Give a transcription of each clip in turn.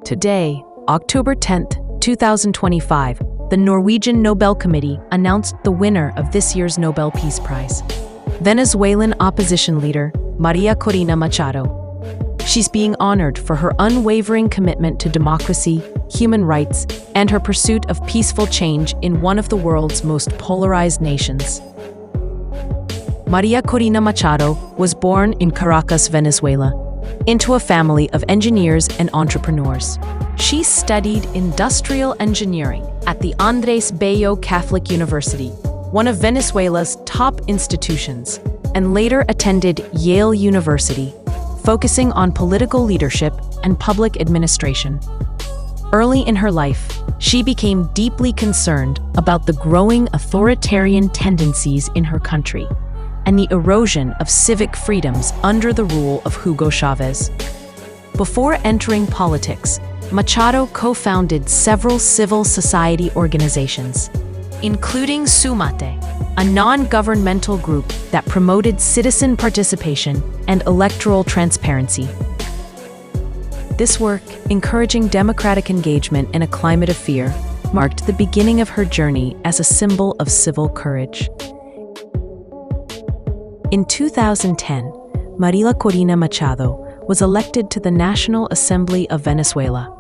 Today, October 10th, 2025, the Norwegian Nobel Committee announced the winner of this year's Nobel Peace Prize, Venezuelan opposition leader María Corina Machado. She's being honored for her unwavering commitment to democracy, human rights, and her pursuit of peaceful change in one of the world's most polarized nations. María Corina Machado was born in Caracas, Venezuela, into a family of engineers and entrepreneurs. She studied industrial engineering at the Andrés Bello Catholic University, one of Venezuela's top institutions, and later attended Yale University, focusing on political leadership and public administration. Early in her life, she became deeply concerned about the growing authoritarian tendencies in her country and the erosion of civic freedoms under the rule of Hugo Chavez. Before entering politics, Machado co-founded several civil society organizations, including Sumate, a non-governmental group that promoted citizen participation and electoral transparency. This work, encouraging democratic engagement in a climate of fear, marked the beginning of her journey as a symbol of civil courage. In 2010, María Corina Machado was elected to the National Assembly of Venezuela,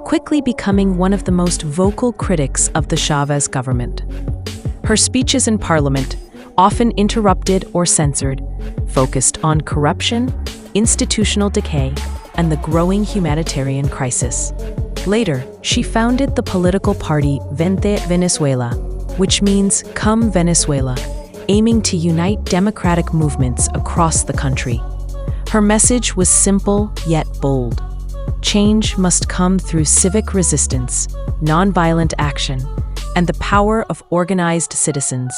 quickly becoming one of the most vocal critics of the Chavez government. Her speeches in parliament, often interrupted or censored, focused on corruption, institutional decay, and the growing humanitarian crisis. Later, she founded the political party Vente Venezuela, which means Come Venezuela, aiming to unite democratic movements across the country. Her message was simple yet bold. Change must come through civic resistance, nonviolent action, and the power of organized citizens.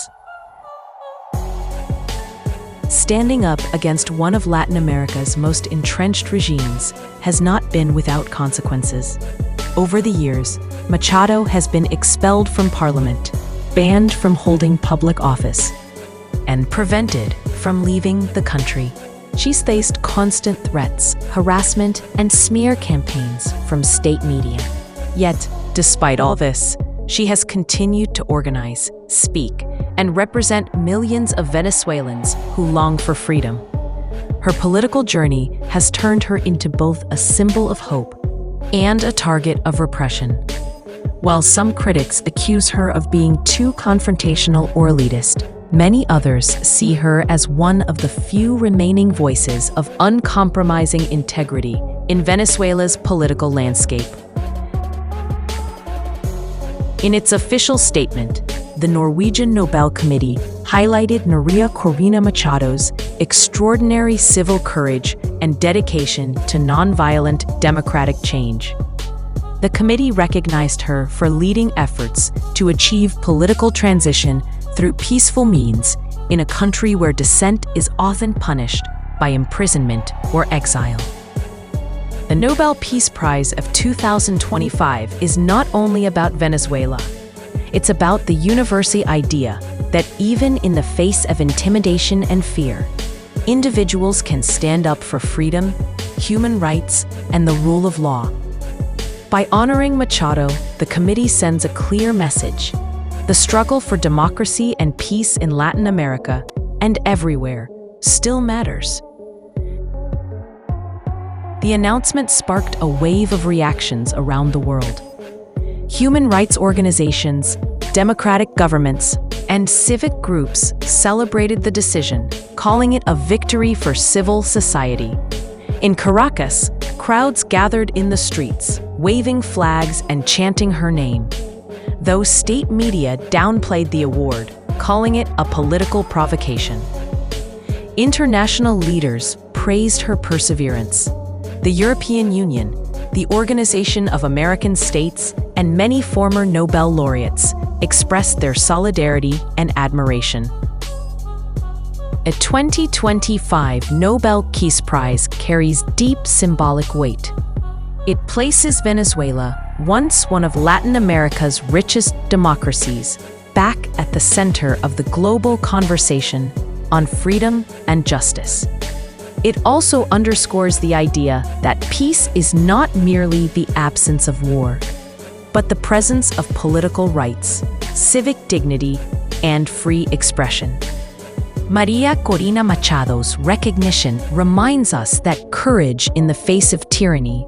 Standing up against one of Latin America's most entrenched regimes has not been without consequences. Over the years, Machado has been expelled from parliament, banned from holding public office, and prevented from leaving the country. She's faced constant threats, harassment, and smear campaigns from state media. Yet, despite all this, she has continued to organize, speak, and represent millions of Venezuelans who long for freedom. Her political journey has turned her into both a symbol of hope and a target of repression. While some critics accuse her of being too confrontational or elitist, many others see her as one of the few remaining voices of uncompromising integrity in Venezuela's political landscape. In its official statement, the Norwegian Nobel Committee highlighted María Corina Machado's extraordinary civil courage and dedication to nonviolent democratic change. The committee recognized her for leading efforts to achieve political transition through peaceful means in a country where dissent is often punished by imprisonment or exile. The Nobel Peace Prize of 2025 is not only about Venezuela. It's about the universal idea that even in the face of intimidation and fear, individuals can stand up for freedom, human rights, and the rule of law. By honoring Machado, the committee sends a clear message. The struggle for democracy and peace in Latin America, and everywhere, still matters. The announcement sparked a wave of reactions around the world. Human rights organizations, democratic governments, and civic groups celebrated the decision, calling it a victory for civil society. In Caracas, crowds gathered in the streets, waving flags and chanting her name. Though state media downplayed the award, calling it a political provocation. International leaders praised her perseverance. The European Union, the Organization of American States, and many former Nobel laureates expressed their solidarity and admiration. A 2025 Nobel Peace Prize carries deep symbolic weight. It places Venezuela, once one of Latin America's richest democracies, back at the center of the global conversation on freedom and justice. It also underscores the idea that peace is not merely the absence of war, but the presence of political rights, civic dignity, and free expression. María Corina Machado's recognition reminds us that courage in the face of tyranny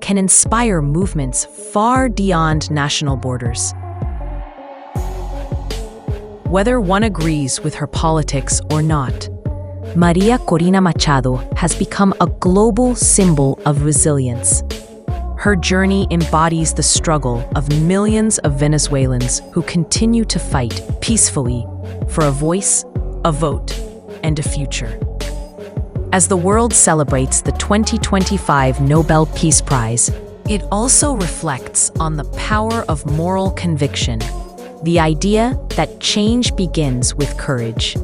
can inspire movements far beyond national borders. Whether one agrees with her politics or not, María Corina Machado has become a global symbol of resilience. Her journey embodies the struggle of millions of Venezuelans who continue to fight peacefully for a voice, a vote, and a future. As the world celebrates the 2025 Nobel Peace Prize, it also reflects on the power of moral conviction, the idea that change begins with courage.